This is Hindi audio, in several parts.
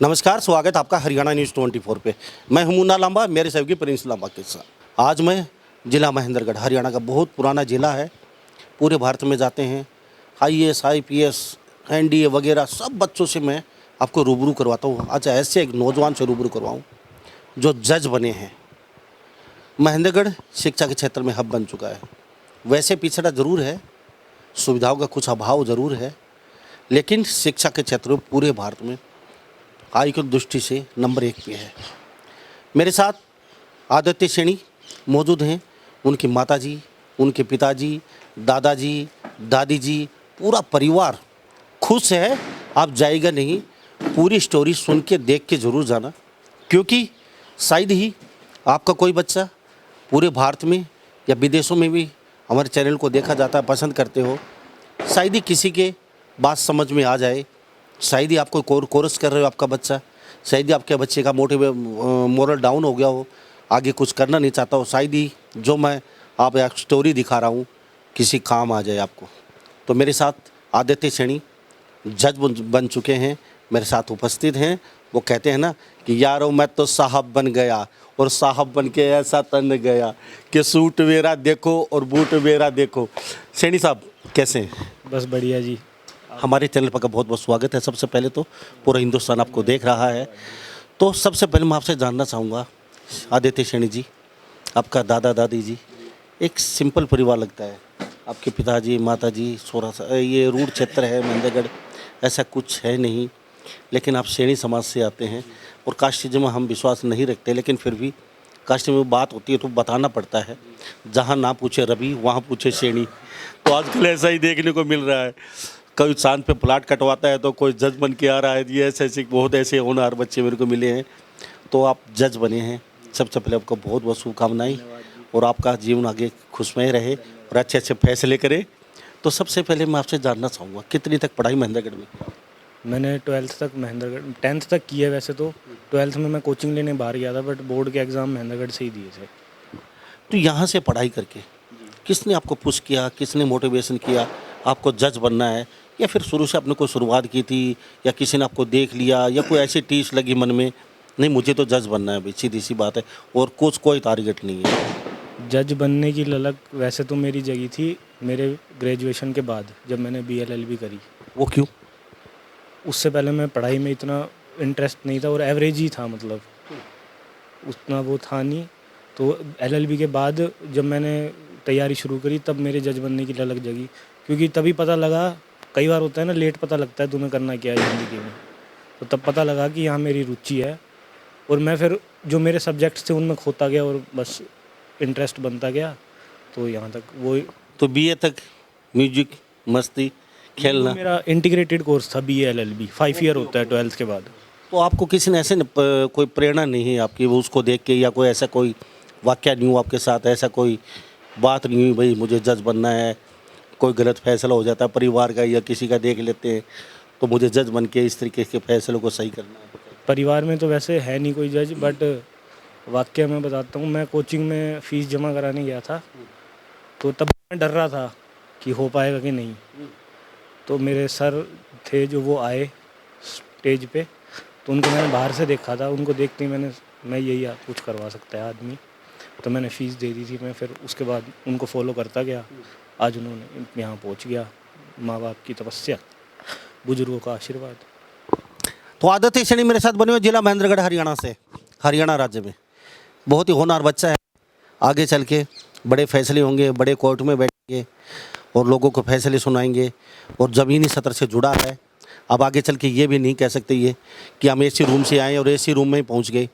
नमस्कार, स्वागत आपका हरियाणा न्यूज़ 24 पे। मैं हूं मुन्ना लांबा, मेरे सहयोगी प्रिंस लांबा के साथ। आज मैं जिला महेंद्रगढ़, हरियाणा का बहुत पुराना जिला है। पूरे भारत में जाते हैं आईएएस, आईपीएस, एनडीए वगैरह सब बच्चों से मैं आपको रूबरू करवाता हूँ। आज ऐसे एक नौजवान से रूबरू करवाऊँ जो जज बने हैं। महेंद्रगढ़ शिक्षा के क्षेत्र में हब बन चुका है। वैसे पिछड़ा ज़रूर है, सुविधाओं का कुछ अभाव ज़रूर है, लेकिन शिक्षा के क्षेत्र में पूरे भारत में आय की दृष्टि से नंबर 1 पे है। मेरे साथ आदित्य सैनी मौजूद हैं। उनकी माताजी, उनके पिताजी, दादाजी, दादी जी, पूरा परिवार खुश है। आप जाइएगा नहीं, पूरी स्टोरी सुन के देख के ज़रूर जाना, क्योंकि शायद ही आपका कोई बच्चा पूरे भारत में या विदेशों में भी हमारे चैनल को देखा जाता है, पसंद करते हो। शायद ही किसी के बात समझ में आ जाए। शायद ही आपको कोर्स कर रहे हो आपका बच्चा, शायद ही आपके बच्चे का मोरल डाउन हो गया हो, आगे कुछ करना नहीं चाहता हो। शायद ही जो मैं आप एक स्टोरी दिखा रहा हूँ किसी काम आ जाए आपको। तो मेरे साथ आदित्य सैनी जज बन चुके हैं, मेरे साथ उपस्थित हैं। वो कहते हैं ना कि यारो मैं तो साहब बन गया, और साहब बन के ऐसा तन गया कि सूट मेरा देखो और बूट मेरा देखो। सैनी साहब कैसे हैं? बस बढ़िया जी। हमारे चैनल पर का बहुत बहुत स्वागत है। सबसे पहले तो पूरा हिंदुस्तान आपको देख रहा है। तो सबसे पहले मैं आपसे जानना चाहूँगा आदित्य सैनी जी, आपका दादा दादी जी, एक सिंपल परिवार लगता है। आपके पिताजी, माताजी, थोड़ा सा ये रूढ़ क्षेत्र है महेंद्रगढ़, ऐसा कुछ है नहीं, लेकिन आप सैनी समाज से आते हैं। और कास्टिज्म में हम विश्वास नहीं रखते, लेकिन फिर भी कास्ट में बात होती है तो बताना पड़ता है। जहाँ ना पूछे रवि, वहाँ पूछे सैनी। तो आजकल ऐसा ही देखने को मिल रहा है। कोई चांद पे प्लाट कटवाता है तो कोई जज बन के आ रहा है। ये ऐसे बहुत ऐसे होनहार बच्चे मेरे को मिले हैं। तो आप जज बने हैं, सबसे पहले आपको बहुत बहुत शुभकामनाएं, और आपका जीवन आगे खुशमय रहे और अच्छे अच्छे फैसले करे। तो सबसे पहले मैं आपसे जानना चाहूँगा कितनी तक पढ़ाई महेंद्रगढ़ में? मैंने 12th तक महेंद्रगढ़, 10th तक की है वैसे तो। 12th में मैं कोचिंग लेने बाहर गया था, बट बोर्ड के एग्ज़ाम महेंद्रगढ़ से ही दिए थे। तो यहाँ से पढ़ाई करके किसने आपको पुश किया, किसने मोटिवेशन किया आपको जज बनना है? या फिर शुरू से आपने कोई शुरुआत की थी, या किसी ने आपको देख लिया, या कोई ऐसी टीस लगी मन में, नहीं मुझे तो जज बनना है भाई, सीधी सी बात है, और कुछ कोई टारगेट नहीं है? जज बनने की ललक वैसे तो मेरी जगी थी मेरे ग्रेजुएशन के बाद, जब मैंने BLLB करी। वो क्यों? उससे पहले मैं पढ़ाई में इतना इंटरेस्ट नहीं था, और एवरेज ही था, मतलब उतना वो था नहीं। तो LLB के बाद जब मैंने तैयारी शुरू करी, तब मेरे जज बनने की ललक जगी, क्योंकि तभी पता लगा। कई बार होता है ना, लेट पता लगता है तुम्हें करना क्या है ज़िंदगी में। तो तब पता लगा कि यहाँ मेरी रुचि है, और मैं फिर जो मेरे सब्जेक्ट्स थे उनमें खोता गया, और बस इंटरेस्ट बनता गया। तो यहाँ तक वो तो BA तक म्यूजिक, मस्ती, खेलना? मेरा इंटीग्रेटेड कोर्स था, BA-LLB 5 ईयर होता है 12th के बाद। तो आपको किसी ने ऐसे कोई प्रेरणा नहीं है आपकी, वो उसको देख के, या कोई ऐसा कोई वाकया नहीं हुआ आपके साथ, ऐसा कोई बात नहीं हुई भाई मुझे जज बनना है, कोई गलत फैसला हो जाता है परिवार का या किसी का देख लेते हैं, तो मुझे जज बन के इस तरीके के फैसलों को सही करना है? परिवार में तो वैसे है नहीं कोई जज, बट वाकया मैं बताता हूँ। मैं कोचिंग में फ़ीस जमा कराने गया था, तो तब मैं डर रहा था कि हो पाएगा कि नहीं। तो मेरे सर थे जो, वो आए स्टेज पे, तो उनको मैंने बाहर से देखा था। उनको देखते ही मैं यही कुछ करवा सकता है आदमी, तो मैंने फ़ीस दे दी थी। मैं फिर उसके बाद उनको फॉलो करता गया, आज उन्होंने यहाँ पहुँच गया। माँ बाप की तपस्या, बुजुर्गों का आशीर्वाद। तो आदित्य सैनी मेरे साथ बने हुए, जिला महेंद्रगढ़, हरियाणा से, हरियाणा राज्य में। बहुत ही होनहार बच्चा है। आगे चल के बड़े फैसले होंगे, बड़े कोर्ट में बैठेंगे और लोगों को फैसले सुनाएंगे, और ज़मीनी सतर से जुड़ा है। अब आगे चल के ये भी नहीं कह सकते ये कि हम AC रूम से आए और AC रूम में ही पहुँच गए।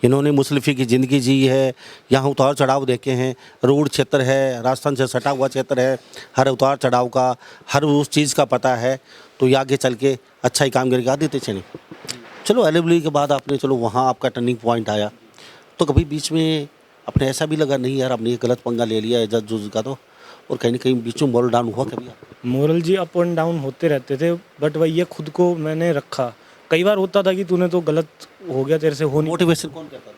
इन्होंने मुसल्फ़ी की ज़िंदगी जी है, यहाँ उतार चढ़ाव देखे हैं। रोड क्षेत्र है, राजस्थान से सटा हुआ क्षेत्र है, हर उतार चढ़ाव का, हर उस चीज़ का पता है। तो ये आगे चल के अच्छा ही काम करेगा आदित्य सैनी। चलो LLB के बाद आपने, चलो वहाँ आपका टर्निंग पॉइंट आया, तो कभी बीच में अपने ऐसा भी लगा नहीं यार आपने ये गलत पंगा ले लिया है जज जुज का, तो और कहीं ना कहीं बीच में मोरल डाउन हुआ कभी? मोरल जी अप एंड डाउन होते रहते थे, बट वही ये खुद को मैंने रखा। कई बार होता था कि तूने तो गलत हो गया, तेरे से हो नहीं। मोटिवेशन कौन करता था?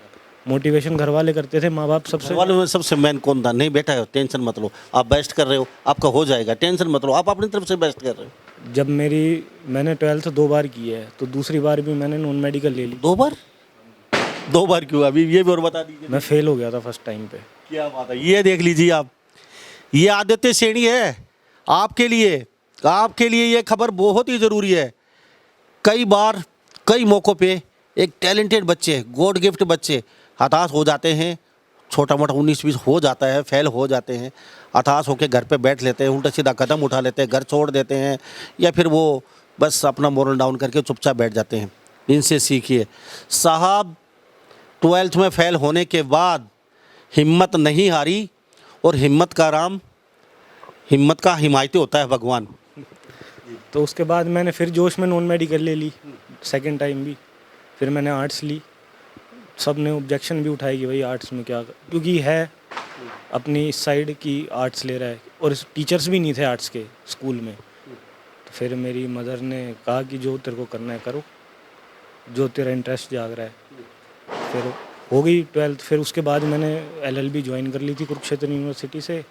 मोटिवेशन घर वाले करते थे, माँ बाप सबसे। वालों में सबसे मेन कौन था? नहीं बेटा टेंशन मत लो, आप बेस्ट कर रहे हो, आपका हो जाएगा, टेंशन मत लो, आप अपनी तरफ से बेस्ट कर रहे हो। जब मैंने 12th 2 बार की है, तो दूसरी बार भी मैंने नॉन मेडिकल ले ली। 2 बार क्यों? अभी ये भी और बता दीजिए। मैं फेल हो गया था फर्स्ट टाइम पे। क्या बात है, ये देख लीजिए आप, ये आदित्य श्रेणी है आपके लिए ये खबर बहुत ही ज़रूरी है। कई बार कई मौक़ों पे एक टैलेंटेड बच्चे, गॉड गिफ्ट बच्चे हताश हो जाते हैं, छोटा मोटा 19-20 हो जाता है, फेल हो जाते हैं, हताश होकर घर पे बैठ लेते हैं, उल्टा सीधा कदम उठा लेते हैं, घर छोड़ देते हैं, या फिर वो बस अपना मोरल डाउन करके चुपचाप बैठ जाते हैं। इनसे सीखिए साहब, 12th में फेल होने के बाद हिम्मत नहीं हारी, और हिम्मत का हिमायती होता है भगवान। तो उसके बाद मैंने फिर जोश में नॉन मेडिकल ले ली, सेकंड टाइम भी। फिर मैंने आर्ट्स ली। सब ने ऑब्जेक्शन भी उठाई कि भाई आर्ट्स में क्या, क्योंकि है अपनी इस साइड की आर्ट्स ले रहा है, और टीचर्स भी नहीं थे आर्ट्स के स्कूल में। तो फिर मेरी मदर ने कहा कि जो तेरे को करना है करो, जो तेरा इंटरेस्ट जाग रहा है। फिर हो गई 12th। फिर उसके बाद मैंने LLB ज्वाइन कर ली थी कुरुक्षेत्र यूनिवर्सिटी से।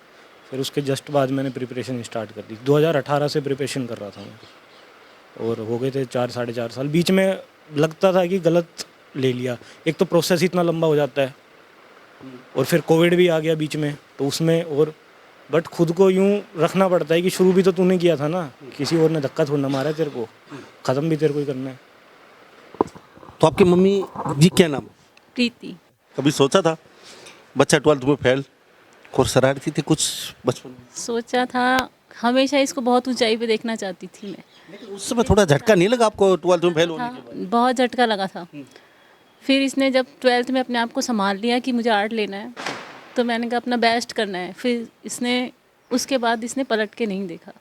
फिर उसके जस्ट बाद मैंने प्रिपरेशन स्टार्ट कर दी। 2018 से प्रिपरेशन कर रहा था मैं, और हो गए थे 4-4.5 साल। बीच में लगता था कि गलत ले लिया, एक तो प्रोसेस इतना लंबा हो जाता है, और फिर कोविड भी आ गया बीच में, तो उसमें और बट खुद को यूँ रखना पड़ता है कि शुरू भी तो तूने किया था ना, किसी और ने धक्का थोड़ा ना मारा है तेरे को, ख़त्म भी तेरे को ही करना है। तो आपकी मम्मी जी क्या नाम? प्रीति। कभी सोचा था बच्चा 12th में फेल, और शरारती थी कुछ बचपन में? सोचा था, हमेशा इसको बहुत ऊंचाई पे देखना चाहती थी मैं। लेकिन उस समय थोड़ा झटका नहीं लगा आपको 12th में फेल होने के बाद? बहुत झटका लगा था। फिर इसने जब 12th में अपने आप को संभाल लिया कि मुझे आर्ट लेना है, तो मैंने कहा अपना बेस्ट करना है। फिर उसके बाद इसने पलट के नहीं देखा।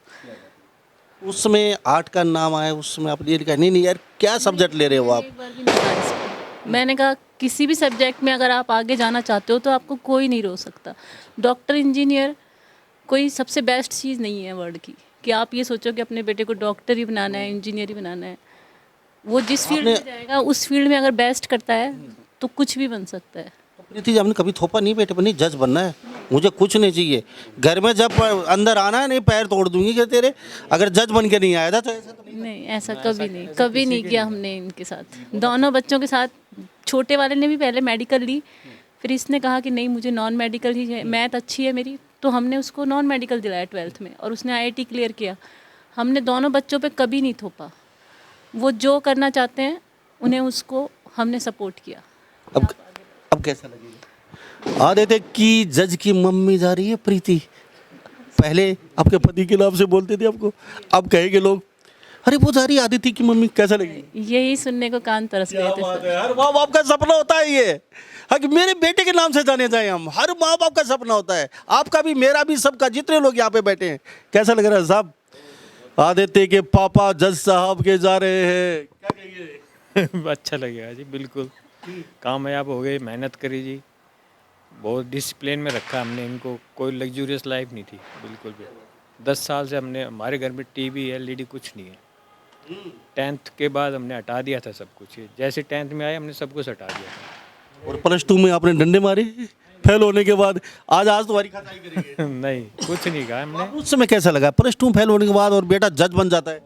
उस समय आर्ट का नाम आया, उस समय आप ये लिखा नहीं यार क्या सब्जेक्ट ले रहे हो आप? एक बार भी नहीं कहा इस पे। मैंने कहा किसी भी सब्जेक्ट में अगर आप आगे जाना चाहते हो तो आपको कोई नहीं रोक सकता। डॉक्टर, इंजीनियर कोई सबसे बेस्ट चीज़ नहीं है वर्ल्ड की, कि आप ये सोचो कि अपने बेटे को डॉक्टर ही बनाना है, इंजीनियर ही बनाना है। वो जिस फील्ड में जाएगा उस फील्ड में अगर बेस्ट करता है तो कुछ भी बन सकता है। प्रीति जी, आपने कभी थोपा नहीं बेटे पर नहीं जज बनना है, मुझे कुछ नहीं चाहिए, घर में जब अंदर आना है नहीं पैर तोड़ दूंगी कि तेरे, अगर जज बन के नहीं आया था तो ऐसा तो नहीं, ऐसा कभी नहीं किया हमने इनके साथ। दोनों बच्चों के साथ, छोटे वाले ने भी पहले मेडिकल ली, फिर इसने कहा कि नहीं मुझे नॉन मेडिकल ही है, मैथ अच्छी है मेरी, तो हमने उसको नॉन मेडिकल दिलाया 12th में, और उसने IIT क्लियर किया। हमने दोनों बच्चों पे कभी नहीं थोपा, वो जो करना चाहते हैं उन्हें उसको हमने सपोर्ट किया। अब कैसा लगेगा? आदित्य की जज की मम्मी जा रही है प्रीति, पहले आपके पति के नाम से बोलते थे आपको, अब कहेंगे लोग अरे वो जा रही है आदित्य की मम्मी, कैसा लगेगा? यही सुनने को कान तरस गए थे सर। हर माँ बाप का सपना होता है ये, हाँ कि मेरे बेटे के नाम से जाने जाए हम, हर माँ बाप का सपना होता है, आपका भी, मेरा भी, सबका, जितने लोग यहाँ पे बैठे हैं। कैसा लग रहा है साहब? आदित्य के पापा जज साहब के जा रहे हैं, क्या कहेंगे? अच्छा लगेगा जी, बिल्कुल कामयाब हो गए, मेहनत करी जी, बहुत डिसिप्लिन में रखा हमने इनको, कोई लग्जूरियस लाइफ नहीं थी बिल्कुल भी। 10 साल से हमने, हमारे घर में टीवी LED कुछ नहीं है। 10th के बाद हमने हटा दिया था सब कुछ, जैसे 10th में आए हमने सब कुछ हटा दिया था। और +2 में आपने डंडे मारे फेल होने के बाद, आज तुम्हारी खताई करेंगे? नहीं, कुछ नहीं कहा हमने। उस समय कैसा लगा +2 फेल होने के बाद और बेटा जज बन जाता है?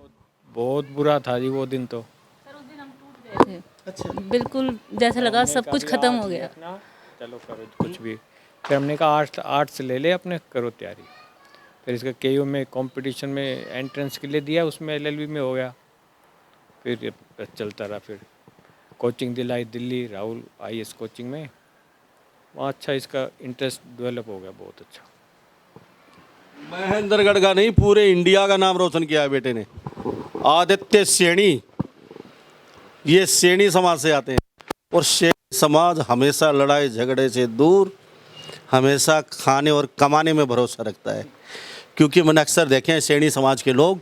बहुत बुरा था जी वो दिन तो। सर उस दिन हम टूट गए थे। अच्छा। बिल्कुल जैसे लगा सब कुछ खत्म हो गया। चलो करो कुछ भी, फिर हमने कहा आर्ट्स ले ले अपने, करो तैयारी। फिर इसका KU में कंपटीशन में एंट्रेंस के लिए दिया, उसमें LLB में हो गया। फिर ये चलता रहा, फिर कोचिंग दिलाई दिल्ली राहुल IAS कोचिंग में, वहाँ अच्छा इसका इंटरेस्ट डेवलप हो गया, बहुत अच्छा। महेंद्रगढ़ का नहीं, पूरे इंडिया का नाम रोशन किया है बेटे ने। आदित्य श्रेणी, ये श्रेणी समाज से आते हैं, और श्रेणी समाज हमेशा लड़ाई झगड़े से दूर, हमेशा खाने और कमाने में भरोसा रखता है। क्योंकि मैंने अक्सर देखे हैं श्रेणी समाज के लोग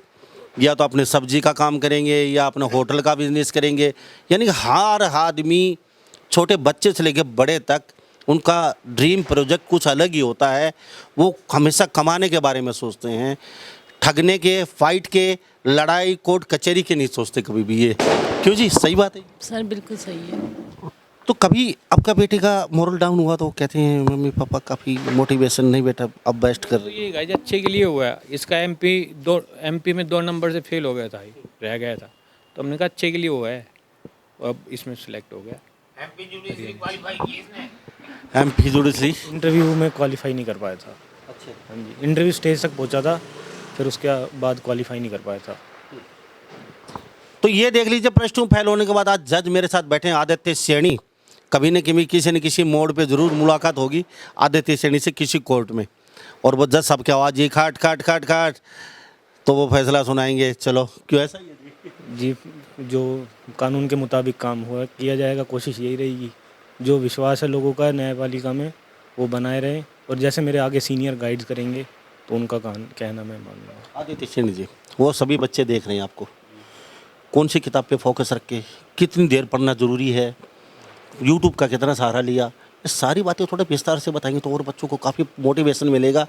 या तो अपने सब्जी का काम करेंगे या अपने होटल का बिजनेस करेंगे, यानी कि हर आदमी, छोटे बच्चे से लेकर बड़े तक, उनका ड्रीम प्रोजेक्ट कुछ अलग ही होता है। वो हमेशा कमाने के बारे में सोचते हैं, ठगने के, फाइट के, लड़ाई कोर्ट कचहरी के नहीं सोचते कभी भी। ये क्यों जी, सही बात है? सर बिल्कुल सही है। तो कभी आपका बेटे का मोरल डाउन हुआ तो कहते हैं मम्मी पापा काफ़ी मोटिवेशन नहीं बेटा अब बेस्ट कर तो रही ये गाइज अच्छे के लिए हुआ है। इसका एमपी में 2 नंबर से फेल हो गया था, रह गया था, तो हमने कहा अच्छे के लिए हुआ है, अब इसमें सेलेक्ट हो गया। MP judiciary. इंटरव्यू में क्वालिफाई नहीं कर पाया था। अच्छा। हाँ जी, इंटरव्यू स्टेज तक पहुंचा था, फिर उसके बाद क्वालिफाई नहीं कर पाया था। तो ये देख लीजिए प्लस 2 फेल होने के बाद आज जज मेरे साथ बैठे हैं आदित्य सैनी। कभी न कभी किसी न किसी मोड़ पे ज़रूर मुलाकात होगी आदित्य सैनी से किसी कोर्ट में, और वो जज साहब की आवाज़ ये खाट खाट खाट खाट तो वो फैसला सुनाएंगे। चलो क्यों ऐसा ही है जी, जो कानून के मुताबिक काम हुआ किया जाएगा, कोशिश यही रहेगी। जो विश्वास है लोगों का न्यायपालिका में वो बनाए रहें, और जैसे मेरे आगे सीनियर गाइड्स करेंगे तो उनका कहना मैं मानूंगा। आदित्य सैनी जी, वो सभी बच्चे देख रहे हैं आपको, कौन सी किताब पे फोकस रख के कितनी देर पढ़ना ज़रूरी है, यूट्यूब का कितना सहारा लिया, ये सारी बातें थोड़ा विस्तार से बताएंगे तो और बच्चों को काफ़ी मोटिवेशन मिलेगा।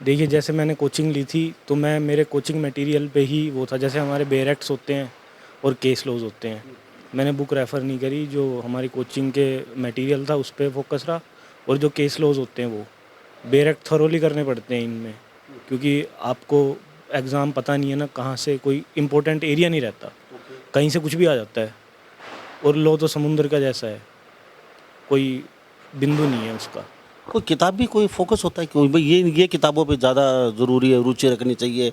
देखिए, जैसे मैंने कोचिंग ली थी तो मैं मेरे कोचिंग मटेरियल पे ही वो था, जैसे हमारे बेयर एक्ट्स होते हैं और केस लॉज होते हैं, मैंने बुक रेफ़र नहीं करी, जो हमारी कोचिंग के मटेरियल था उस पर फोकस रहा। और जो केस लॉज होते हैं वो बेयर एक्ट थरोली करने पड़ते हैं इनमें, क्योंकि आपको एग्ज़ाम पता नहीं है ना कहाँ से, कोई इम्पोर्टेंट एरिया नहीं रहता, कहीं से कुछ भी आ जाता है। और लॉ तो समुद्र का जैसा है, कोई बिंदु नहीं है उसका। कोई किताब भी कोई फोकस होता है कि भाई ये किताबों पे ज़्यादा ज़रूरी है, रुचि रखनी चाहिए,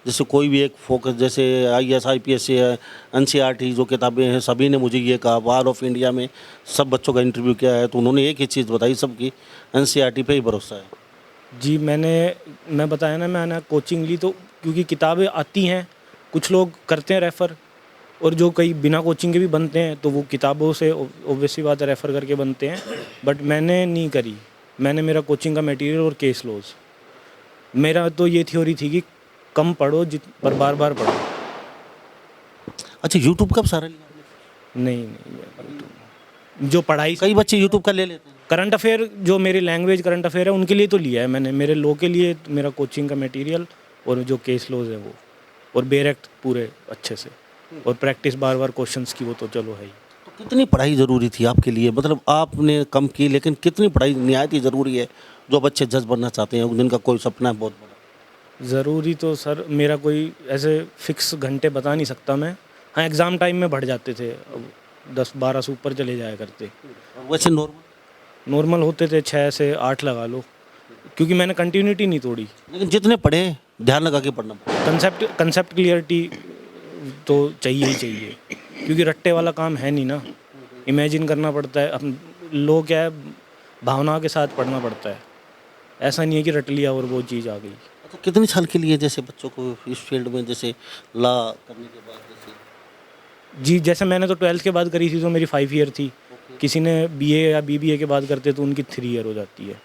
जैसे कोई भी एक फोकस, जैसे IAS IPS है, NCERT जो किताबें हैं, सभी ने मुझे ये कहा, बार ऑफ इंडिया में सब बच्चों का इंटरव्यू किया है तो उन्होंने एक ही चीज़ बताई सबकी, NCERT पे ही भरोसा है। जी, मैं बताया ना, मैंने कोचिंग ली तो क्योंकि किताबें आती हैं, कुछ लोग करते हैं रेफ़र, और जो कई बिना कोचिंग के भी बनते हैं तो वो किताबों से ऑब्वियसली बात है रेफ़र करके बनते हैं, बट मैंने नहीं करी। मैंने मेरा कोचिंग का मटेरियल और केस लॉज, मेरा तो ये थ्योरी थी कि कम पढ़ो पर बार बार पढ़ो। अच्छा, यूट्यूब का सहारा लिया आपने? नहीं, जो पढ़ाई कई बच्चे यूट्यूब का ले लेते हैं। करंट अफेयर, जो मेरी लैंग्वेज करंट अफेयर है उनके लिए तो लिया है मैंने, मेरे लॉ के लिए मेरा कोचिंग का मटेरियल और जो केस लॉज है वो, और बेयर एक्ट पूरे अच्छे से, और प्रैक्टिस बार बार क्वेश्चंस की वो तो चलो है ही। तो कितनी पढ़ाई ज़रूरी थी आपके लिए, मतलब आपने कम की लेकिन कितनी पढ़ाई निहायत ही ज़रूरी है जो बच्चे जज बनना चाहते हैं, जिनका कोई सपना है बहुत बड़ा? ज़रूरी तो सर मेरा कोई ऐसे फिक्स घंटे बता नहीं सकता मैं। हाँ, एग्ज़ाम टाइम में बढ़ जाते थे, 10-12 से ऊपर चले जाया करते। और वैसे नॉर्मल होते थे 6 से 8 लगा लो, क्योंकि मैंने कंटिन्यूटी नहीं तोड़ी। लेकिन जितने पढ़े ध्यान लगा के पढ़ना पड़ता। कंसेप्ट क्लियरिटी तो चाहिए ही चाहिए, क्योंकि रट्टे वाला काम है नहीं ना, इमेजिन करना पड़ता है। अब लोग क्या है, भावना के साथ पढ़ना पड़ता है, ऐसा नहीं है कि रट लिया और वो चीज़ आ गई। तो कितने साल के लिए जैसे बच्चों को इस फील्ड में, जैसे लॉ करने के बाद जैसे? जी, जैसे मैंने तो 12th के बाद करी थी तो मेरी 5 ईयर थी, किसी ने BA या BBA के बाद करते तो उनकी 3 ईयर हो जाती है।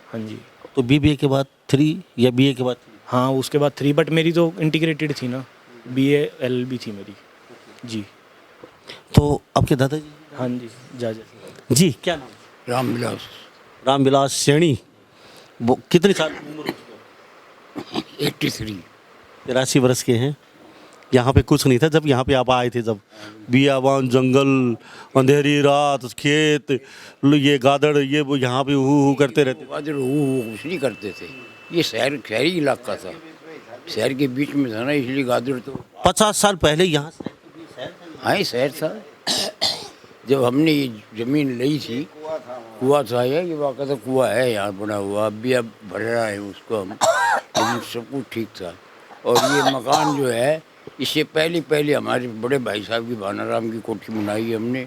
हाँ जी। तो BBA के बाद 3 या BA के बाद 3? हाँ, उसके बाद 3, बट मेरी तो इंटीग्रेटेड थी ना, BA LLB थी मेरी। जी। तो आपके दादाजी? हाँ जी, जी, क्या नाम? रामविलास। रामविलास सैनी। वो कितनी साल की उम्र? 83। 83 वर्ष के हैं। यहाँ पे कुछ नहीं था जब यहाँ पे आप आए थे, जब बियाबान, जंगल, अंधेरी रात, खेत, ये गादड़, ये वो यहाँ पे हू करते रहते। गादड़ कुछ नहीं करते थे, ये शहरी इलाका था, शहर के बीच में था ना, इसलिए गादड़ तो 50 साल पहले यहाँ से हाँ ही शहर था। जब हमने ये ज़मीन ली थी, कुआं था, ये वाक़ा था, कुआं है यहाँ बना हुआ, अब भी अब भर रहा है उसको हम, लेकिन सब कुछ ठीक था। और ये मकान जो है, इससे पहले हमारे बड़े भाई साहब की भानाराम की कोठी बनाई हमने,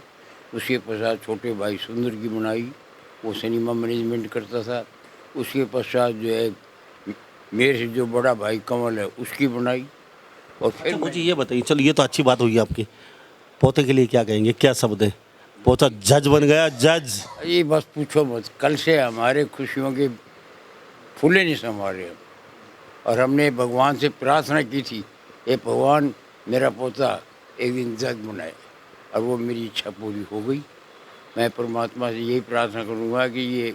उसके पश्चात छोटे भाई सुंदर की बनाई, वो सिनेमा मैनेजमेंट करता था। उसके पश्चात जो है मेरे से जो बड़ा भाई कमल है उसकी बनाई। और फिर अच्छा, मुझे ये बताइए, चलो ये तो अच्छी बात हुई आपकी, पोते के लिए क्या कहेंगे, क्या शब्द है? पोता जज बन गया, जज। ये बस पूछो मत, कल से हमारे खुशियों के फूले नहीं संभाले हम। और हमने भगवान से प्रार्थना की थी, ये भगवान मेरा पोता एक दिन जज बनाए, और वो मेरी इच्छा पूरी हो गई। मैं परमात्मा से यही प्रार्थना करूँगा कि ये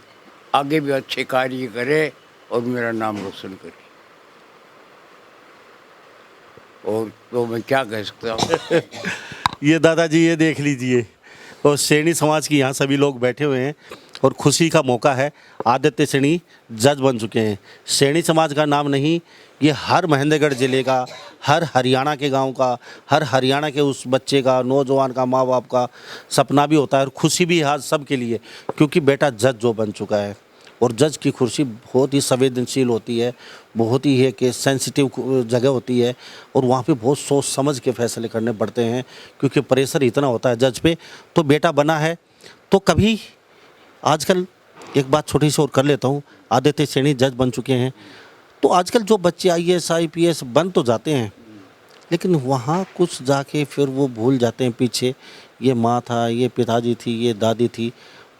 आगे भी अच्छे कार्य करे और मेरा नाम रोशन करे। और तो मैं क्या कह सकता हूँ। ये दादाजी, ये देख लीजिए, और सैनी समाज की यहाँ सभी लोग बैठे हुए हैं और खुशी का मौका है। आदित्य सैनी जज बन चुके हैं। सैनी समाज का नाम नहीं, ये हर महेंद्रगढ़ ज़िले का, हर हरियाणा के गांव का, हर हरियाणा के उस बच्चे का, नौजवान का, माँ बाप का सपना भी होता है और खुशी भी है आज सबके लिए, क्योंकि बेटा जज जो बन चुका है। और जज की कुर्सी बहुत ही संवेदनशील होती है, बहुत ही है कि सेंसिटिव जगह होती है और वहाँ पे बहुत सोच समझ के फैसले करने पड़ते हैं, क्योंकि प्रेशर इतना होता है जज पे। तो बेटा बना है तो कभी आजकल एक बात छोटी सी और कर लेता हूँ, आदित्य सैनी जज बन चुके हैं, तो आजकल जो बच्चे IAS IPS बन तो जाते हैं, लेकिन वहाँ कुछ जाके फिर वो भूल जाते हैं पीछे, ये माँ था, ये पिताजी थी, ये दादी थी,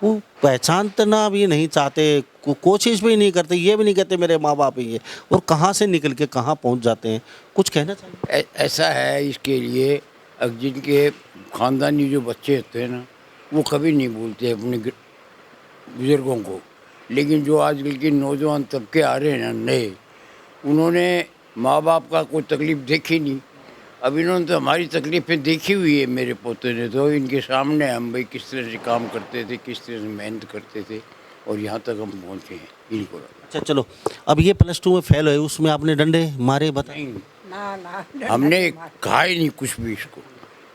वो पहचानना भी नहीं चाहते, कोशिश भी नहीं करते, ये भी नहीं कहते मेरे माँ बाप ही है, और कहाँ से निकल के कहाँ पहुँच जाते हैं। कुछ कहना चाहिए? ऐसा है इसके लिए, अब जिनके ख़ानदानी जो बच्चे होते हैं ना, वो कभी नहीं भूलते अपने बुज़ुर्गों को, लेकिन जो आजकल के नौजवान तबके आ रहे हैं ना नए, उन्होंने माँ बाप का कोई तकलीफ़ देखी नहीं। अब इन्होंने तो हमारी तकलीफ़ें देखी हुई है, मेरे पोते ने तो। इनके सामने हम भाई किस तरह से काम करते थे, किस तरह से मेहनत करते थे, और यहाँ तक हम पहुँचे हैं इनको। अच्छा चलो, अब ये +2 में फेल हुए, उसमें आपने डंडे मारे बताए? नहीं, हमने कहा ही नहीं कुछ भी इसको।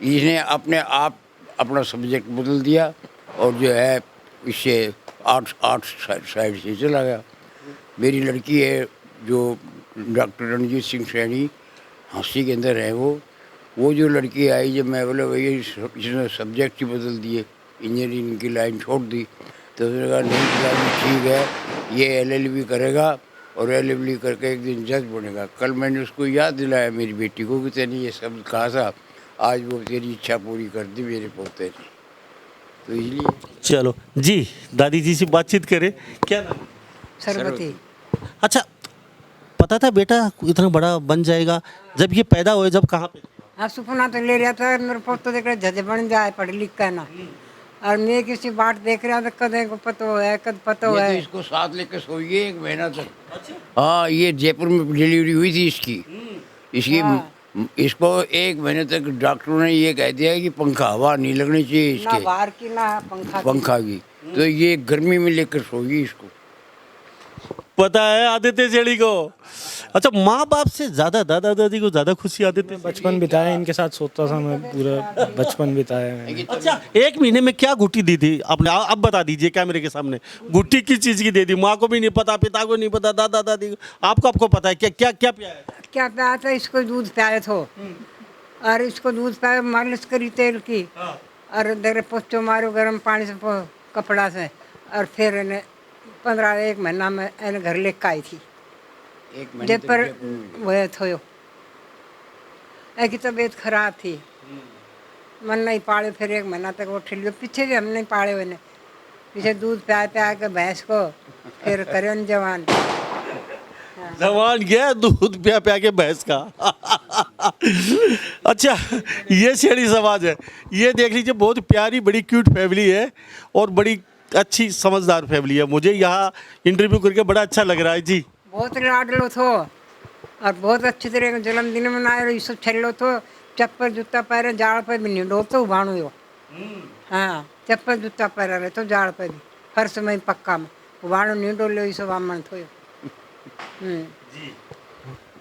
इसने अपने आप अपना सब्जेक्ट बदल दिया और जो है इससे आर्ट साइड से चला गया। मेरी लड़की है जो डॉक्टर रणजीत सिंह सैनी हंसी के अंदर है, वो जो लड़की आई, जब मैं बोला भैया इसने सब्जेक्ट ही बदल दिए, इंजीनियरिंग की लाइन छोड़ दी, तो उसने कहा नहीं पिताजी ठीक है, ये LLB करेगा और LLB करके एक दिन जज बनेगा। कल मैंने उसको याद दिलाया मेरी बेटी को कि तेने ये शब्द कहा था, आज वो तेरी इच्छा पूरी कर दी मेरे पोते ने, तो इसलिए। चलो जी, दादी जी से बातचीत करें। क्या नाम? सरबती। अच्छा, पता था बेटा इतना बड़ा बन जाएगा? जब ये पैदा हुए, जब कहाँ पे? हाँ, सुपना तो ले रहा था मेरे पोते देख रहे जज बन जाए, पढ़ लिख कर ना, और मैं किसी बात देख रहा था, कद को पतो है, कद पतो ये है। तो इसको साथ लेकर सोइए 1 महीना तक। हाँ, ये जयपुर में डिलीवरी हुई थी इसकी। इसको 1 महीने तक डॉक्टरों ने ये कह दिया कि पंखा हवा नहीं लगनी चाहिए ना इसके, बाहर की ना पंखा की, तो ये गर्मी में लेकर सोइए इसको। पता है आदित्य सैनी को? अच्छा, माँ बाप से ज़्यादा दादा दादी को ज़्यादा खुशी आदित्य? बचपन बिताया इनके साथ, सोता था मैं, पूरा बचपन बिताया मैंने। अच्छा, 1 महीने में क्या गुट्टी दी थी आपने? अब बता दीजिए कैमरे के सामने, गुट्टी किस चीज़ की दे दी? माँ को भी नहीं पता, पिता को नहीं पता, दादा दादी को, आपको पता है? क्या क्या क्या पिया? क्या पिया था? इसको दूध पियाए थो, और इसको दूध पिया, मालिश करी तेल की, और देर पोछो मारो गर्म पानी से कपड़ा से, और फिर इन्हें 1 महीना में इन्हें घर लेकर आई थी। 1 महीने जब पर वह थोयो की तबीयत खराब थी, मन नहीं पाले, फिर 1 महीना तक वो ठिल गए। पीछे भी हम नहीं पाले उन्हें, पीछे दूध पिया के भैंस को, फिर करें जवान गया दूध पिया के भैंस का। अच्छा, ये सैनी समाज है, ये देख लीजिए, बहुत प्यारी बड़ी क्यूट फैमिली है और बड़ी अच्छी समझदार फैमिली है। मुझे यहाँ इंटरव्यू करके बड़ा अच्छा लग रहा है जी। बहुत लाडलो थो, और बहुत अच्छी तरह जन्मदिन मनाए, ये सब छेलो थो, चप्पल जूता पैरे, जाड़ पे भी नहीं डोतो उबाणु यो। हाँ, चप्पल जूता पैरा रहे तो जाड़ पे भी, फर्श में पक्का में उबाणु नहीं डोलो, ये सब आमन थो यो।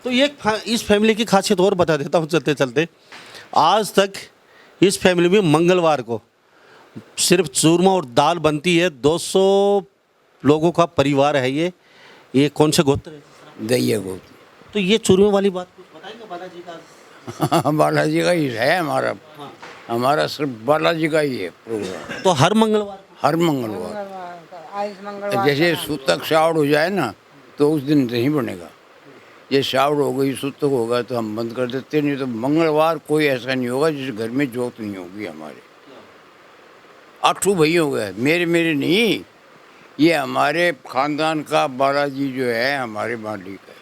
तो ये इस फैमिली की खासियत और बता देता हूँ चलते चलते। आज तक इस फैमिली में मंगलवार को सिर्फ चूरमा और दाल बनती है। 200 लोगों का परिवार है ये कौन से गोत्र है? दैया को। तो ये चूरमे वाली बात कुछ बताएंगे बालाजी का? बालाजी का ही है हमारा। हमारा सिर्फ बालाजी का ही है प्रोग्राम। तो हर मंगलवार? हर मंगलवार। आज मंगलवार जैसे सूतक शावड़ हो जाए ना, तो उस दिन नहीं बनेगा। ये शावड़ हो गई, सूतक होगा तो हम बंद कर देते, नहीं तो मंगलवार कोई ऐसा नहीं होगा जिस घर में जोत नहीं होगी। हमारे 8 भाई हो गए, मेरे नहीं, ये हमारे खानदान का बालाजी जो है हमारे मालिक है,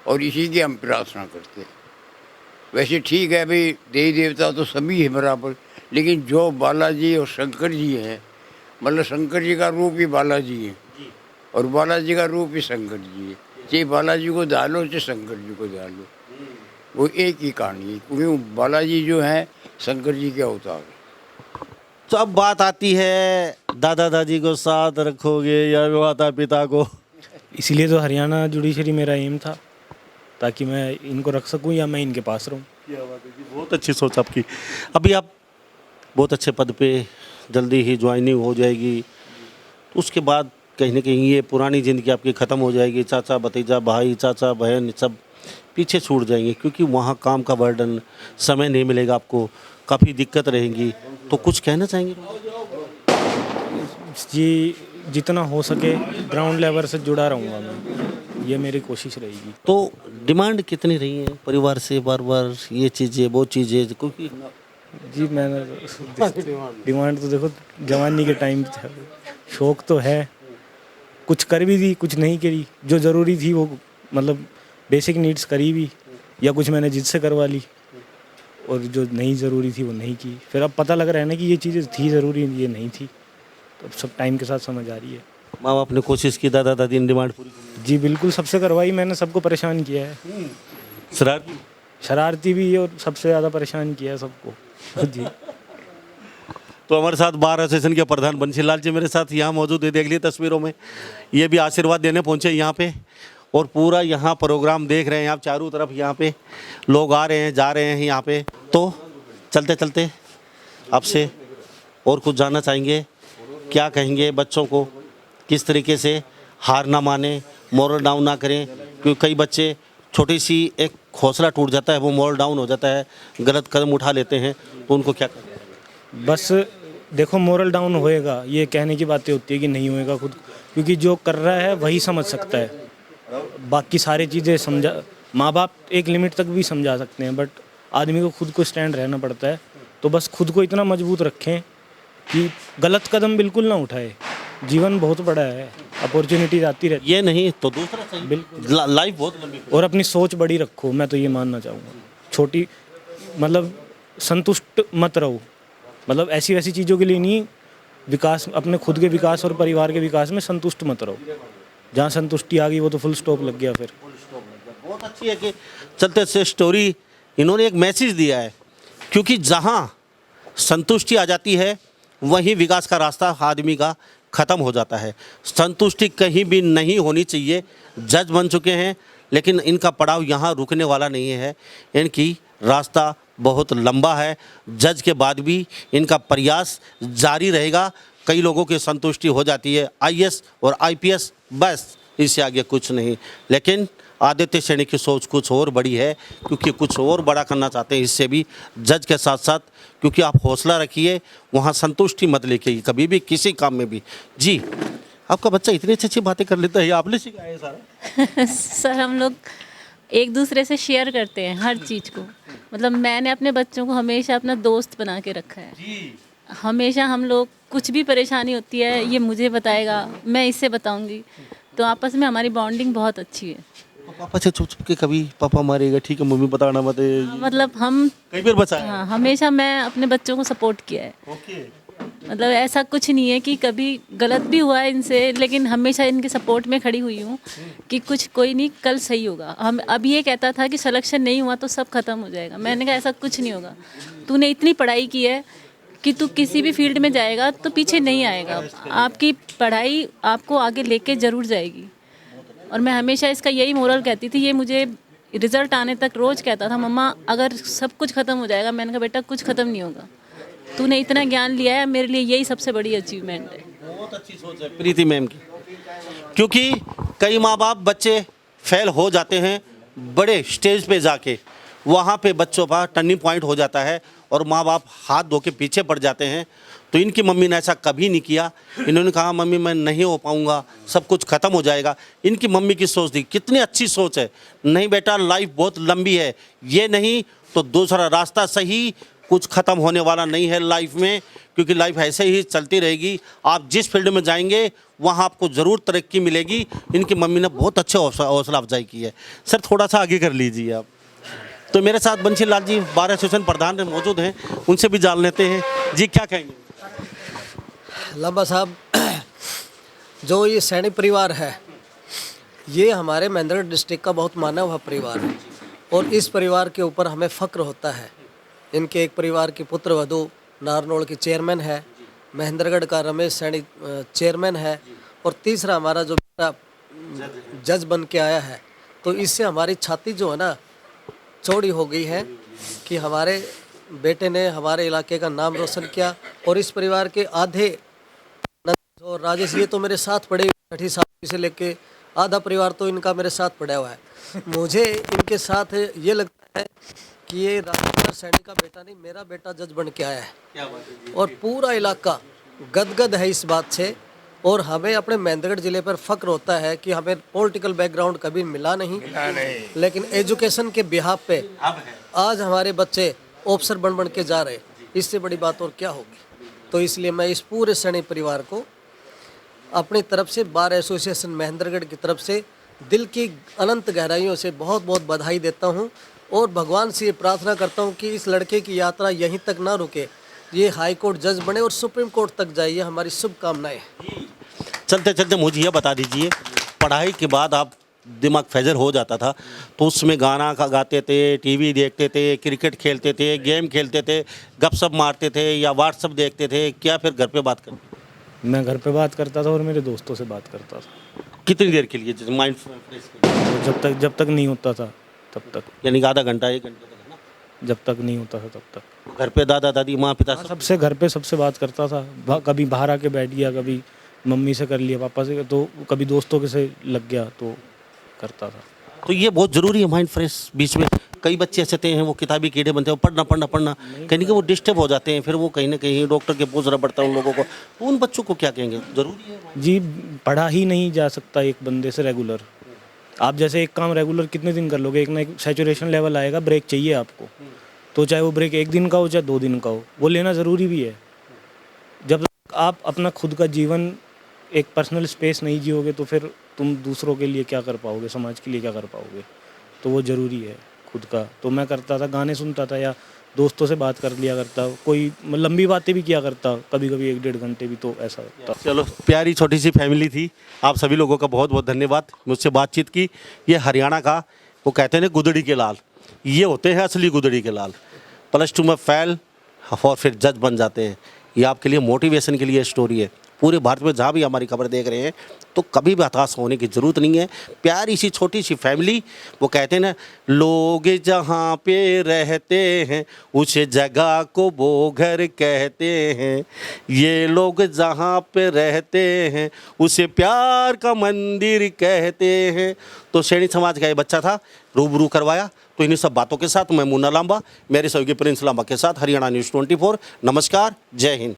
और इसी की हम प्रार्थना करते हैं। वैसे ठीक है भाई, देवी देवता तो सभी है बराबर, लेकिन जो बालाजी और शंकर जी हैं, मतलब शंकर जी का रूप ही बालाजी है और बालाजी का रूप ही शंकर जी है। चाहे बालाजी को डालो चाहे शंकर जी को डालो, वो एक ही कहानी है, क्योंकि बालाजी जो है शंकर जी के अवतार है। तो अब बात आती है दादा दादी को साथ रखोगे या माता पिता को? इसीलिए तो हरियाणा जुडिशरी मेरा एम था, ताकि मैं इनको रख सकूं या मैं इनके पास रहूं। क्या बात है जी, बहुत अच्छी सोच आपकी। अभी आप बहुत अच्छे पद पे जल्दी ही ज्वाइनिंग हो जाएगी, उसके बाद कहीं ना कहीं ये पुरानी ज़िंदगी आपकी ख़त्म हो जाएगी। चाचा भतीजा भाई चाचा बहन सब पीछे छूट जाएंगे, क्योंकि वहाँ काम का बर्डन, समय नहीं मिलेगा आपको, काफ़ी दिक्कत रहेंगी। तो कुछ कहना चाहेंगे? जी, जितना हो सके ग्राउंड लेवल से जुड़ा रहूँगा मैं, ये मेरी कोशिश रहेगी। तो डिमांड कितनी रही है परिवार से बार बार, ये चीज़ें वो चीज़ें? क्योंकि जी मैंने डिमांड तो देखो जवानी के टाइम था, शौक तो है, कुछ कर भी दी कुछ नहीं करी। जो ज़रूरी थी वो मतलब बेसिक नीड्स करी भी, या कुछ मैंने जिद से करवा ली, और जो नहीं ज़रूरी थी वो नहीं की। फिर अब पता लग रहा है ना कि ये चीज़ें थी ज़रूरी, ये नहीं थी, तो अब सब टाइम के साथ समझ आ रही है। माँ बाप ने कोशिश की, दादा दादी ने डिमांड पूरी की? जी बिल्कुल, सबसे करवाई मैंने, सबको परेशान किया है। शरारती? शरारती भी, और सबसे ज़्यादा परेशान किया है सबको। जी। तो हमारे साथ बार एसोसिएशन के प्रधान बंशीलाल जी मेरे साथ यहाँ मौजूद है, देख लिए तस्वीरों में। ये भी आशीर्वाद देने पहुँचे यहाँ पे, और पूरा यहाँ प्रोग्राम देख रहे हैं आप चारों तरफ। यहाँ पे लोग आ रहे हैं जा रहे हैं यहाँ पे। तो चलते चलते आपसे और कुछ जानना चाहेंगे, क्या कहेंगे बच्चों को, किस तरीके से हार ना माने, मोरल डाउन ना करें? क्योंकि कई बच्चे छोटी सी एक हौसला टूट जाता है, वो मोरल डाउन हो जाता है, गलत कदम उठा लेते हैं, तो उनको क्या करें? बस देखो, मोरल डाउन होएगा ये कहने की बातें होती है कि नहीं होएगा खुद, क्योंकि जो कर रहा है वही समझ सकता है। बाकी सारी चीज़ें समझा, माँ बाप एक लिमिट तक भी समझा सकते हैं, बट आदमी को खुद को स्टैंड रहना पड़ता है। तो बस खुद को इतना मजबूत रखें कि गलत कदम बिल्कुल ना उठाए। जीवन बहुत बड़ा है, अपॉर्चुनिटीज आती रहती ये नहीं तो दूसरा सही, बिल्कुल। लाइफ बहुत लंबी। और अपनी सोच बड़ी रखो, मैं तो ये मानना चाहूँगा। छोटी मतलब संतुष्ट मत रहो, मतलब ऐसी वैसी चीज़ों के लिए नहीं, विकास, अपने खुद के विकास और परिवार के विकास में संतुष्ट मत रहो। जहाँ संतुष्टि आ गई वो तो फुल स्टॉप लग गया फिर। बहुत अच्छी है कि चलते से स्टोरी इन्होंने एक मैसेज दिया है, क्योंकि जहाँ संतुष्टि आ जाती है वहीं विकास का रास्ता आदमी का ख़त्म हो जाता है। संतुष्टि कहीं भी नहीं होनी चाहिए। जज बन चुके हैं, लेकिन इनका पड़ाव यहाँ रुकने वाला नहीं है, इनकी रास्ता बहुत लंबा है। जज के बाद भी इनका प्रयास जारी रहेगा। कई लोगों की संतुष्टि हो जाती है आईएएस और आईपीएस, बस इससे आगे कुछ नहीं। लेकिन आदित्य श्रेणी की सोच कुछ और बड़ी है, क्योंकि कुछ और बड़ा करना चाहते हैं इससे भी, जज के साथ साथ। क्योंकि आप हौसला रखिए, वहाँ संतुष्टि मत लेके कभी भी किसी काम में भी। जी, आपका बच्चा इतनी अच्छी अच्छी बातें कर लेता है, आपने सिखाया है सारा? सर हम लोग एक दूसरे से शेयर करते हैं हर चीज़ को। मतलब मैंने अपने बच्चों को हमेशा अपना दोस्त बना के रखा है। हमेशा हम लोग कुछ भी परेशानी होती है ये मुझे बताएगा, मैं इससे बताऊंगी, तो आपस में हमारी बॉन्डिंग बहुत अच्छी है। पापा से छुप छुप के कभी पापा मारेगा, ठीक है मम्मी बताना मत, मतलब हम कई बार बचाया? हाँ, हमेशा मैं अपने बच्चों को सपोर्ट किया है। ओके। मतलब ऐसा कुछ नहीं है कि कभी गलत भी हुआ है इनसे, लेकिन हमेशा इनके सपोर्ट में खड़ी हुई हूँ कि कुछ कोई नहीं, कल सही होगा। हम अब ये कहता था कि सिलेक्शन नहीं हुआ तो सब खत्म हो जाएगा, मैंने कहा ऐसा कुछ नहीं होगा। तूने इतनी पढ़ाई की है कि तू किसी भी फील्ड में जाएगा तो पीछे नहीं आएगा, आपकी पढ़ाई आपको आगे लेके ज़रूर जाएगी। और मैं हमेशा इसका यही मोरल कहती थी। ये मुझे रिजल्ट आने तक रोज़ कहता था, मम्मा अगर सब कुछ ख़त्म हो जाएगा, मैंने कहा बेटा कुछ ख़त्म नहीं होगा, तूने इतना ज्ञान लिया है, मेरे लिए यही सबसे बड़ी अचीवमेंट है। बहुत अच्छी सोच है प्रीति मैम की, क्योंकि कई माँ बाप बच्चे फेल हो जाते हैं बड़े स्टेज पे जाके, वहाँ पे बच्चों का टर्निंग पॉइंट हो जाता है और माँ बाप हाथ धो के पीछे पड़ जाते हैं। तो इनकी मम्मी ने ऐसा कभी नहीं किया। इन्होंने कहा मम्मी मैं नहीं हो पाऊँगा, सब कुछ ख़त्म हो जाएगा। इनकी मम्मी की सोच थी, कितनी अच्छी सोच है। नहीं बेटा लाइफ बहुत लंबी है, ये नहीं तो दूसरा रास्ता सही, कुछ ख़त्म होने वाला नहीं है लाइफ में, क्योंकि लाइफ ऐसे ही चलती रहेगी। आप जिस फील्ड में जाएंगे वहाँ आपको ज़रूर तरक्की मिलेगी। इनकी मम्मी ने बहुत अच्छे हौसला अफजाई की है। सर थोड़ा सा आगे कर लीजिए आप। तो मेरे साथ बंशीलाल जी बार एसोसिएशन प्रधान मौजूद हैं, उनसे भी जान लेते हैं। जी क्या कहेंगे? लांबा साहब, जो ये सैनिक परिवार है ये हमारे महेंद्रगढ़ डिस्ट्रिक्ट का बहुत माना हुआ परिवार है, और इस परिवार के ऊपर हमें फ़ख्र होता है। इनके एक परिवार के पुत्र वधू नारनौल के चेयरमैन है, महेंद्रगढ़ का रमेश सैनी चेयरमैन है, और तीसरा हमारा जो बेटा जज बन के आया है। तो इससे हमारी छाती जो है ना चौड़ी हो गई है कि हमारे बेटे ने हमारे इलाके का नाम रोशन किया। और इस परिवार के आधे और राजेश ये तो मेरे साथ पड़े 6 साल से लेके आधा परिवार तो इनका मेरे साथ पड़ा हुआ है। मुझे इनके साथ ये लगता है कि ये राजेश सैनी का बेटा नहीं, मेरा बेटा जज बन के आया है। और पूरा इलाका गदगद है इस बात से। और हमें अपने महेंद्रगढ़ ज़िले पर फ़ख्र होता है कि हमें पॉलिटिकल बैकग्राउंड कभी मिला नहीं, लेकिन एजुकेशन के बिहाफ पे आज हमारे बच्चे ऑफिसर बन के जा रहे, इससे बड़ी बात और क्या होगी। तो इसलिए मैं इस पूरे सैनी परिवार को अपनी तरफ से बार एसोसिएशन महेंद्रगढ़ की तरफ से दिल की अनंत गहराइयों से बहुत बहुत बधाई देता हूं। और भगवान से ये प्रार्थना करता हूं कि इस लड़के की यात्रा यहीं तक ना रुके, ये हाई कोर्ट जज बने और सुप्रीम कोर्ट तक जाए, ये हमारी शुभकामनाएं। चलते चलते मुझे ये बता दीजिए, पढ़ाई के बाद आप दिमाग फैजर हो जाता था तो उसमें गाना गाते थे, टीवी देखते थे, क्रिकेट खेलते थे, गेम खेलते थे, गपशप मारते थे या व्हाट्सअप देखते थे, क्या फिर घर पे बात करते? मैं घर पे बात करता था और मेरे दोस्तों से बात करता था। कितनी देर के लिए, जैसे माइंड फ्रेश के लिए? तो जब तक नहीं होता था तब तक, यानी कि आधा घंटा 1 घंटे तक, है ना? जब तक नहीं होता था तब तक घर पे दादा दादी माँ पिता सब? सबसे घर पे सबसे बात करता था। कभी बाहर आके बैठ गया, कभी मम्मी से कर लिया, पापा से, तो कभी दोस्तों के से लग गया तो करता था। तो ये बहुत ज़रूरी है माइंड फ्रेश। बीच में कई बच्चे ऐसे हैं वो किताबी कीड़े बनते हैं, पढ़ना कहीं ना कहीं वो डिस्टर्ब हो जाते हैं, फिर वो कहीं ना कहीं डॉक्टर के पूछना पड़ता है उन लोगों को। तो उन बच्चों को क्या कहेंगे? ज़रूरी है जी, पढ़ा ही नहीं जा सकता एक बंदे से रेगुलर। आप जैसे एक काम रेगुलर कितने दिन कर लोगे? एक ना एक सैचुरेशन लेवल आएगा, ब्रेक चाहिए आपको। तो चाहे वो ब्रेक 1 दिन का हो चाहे 2 दिन का हो, वो लेना ज़रूरी भी है। जब तक आप अपना खुद का जीवन एक पर्सनल स्पेस नहीं जियोगे तो फिर तुम दूसरों के लिए क्या कर पाओगे, समाज के लिए क्या कर पाओगे? तो वो ज़रूरी है खुद का। तो मैं करता था, गाने सुनता था या दोस्तों से बात कर लिया करता, कोई लंबी बातें भी किया करता, कभी कभी 1-1.5 घंटे भी, तो ऐसा होता। चलो, प्यारी छोटी सी फैमिली थी। आप सभी लोगों का बहुत बहुत धन्यवाद मुझसे बातचीत की। ये हरियाणा का, वो कहते हैं ना गुदड़ी के लाल, ये होते हैं असली गुदड़ी के लाल। +2 में फेल और फिर जज बन जाते हैं। ये आपके लिए मोटिवेशन के लिए स्टोरी है। पूरे भारत में जहाँ भी हमारी खबर देख रहे हैं तो कभी भी हताश होने की ज़रूरत नहीं है। प्यारी सी छोटी सी फैमिली, वो कहते हैं ना, लोग जहाँ पे रहते हैं उस जगह को वो घर कहते हैं। ये लोग जहाँ पे रहते हैं उसे प्यार का मंदिर कहते हैं। तो सैनी समाज का ये बच्चा था, रूबरू करवाया। तो इन्हीं सब बातों के साथ मैं मुन्ना लांबा, मेरे सहयोगी प्रिंस लांबा के साथ हरियाणा न्यूज़ 24। नमस्कार, जय हिंद।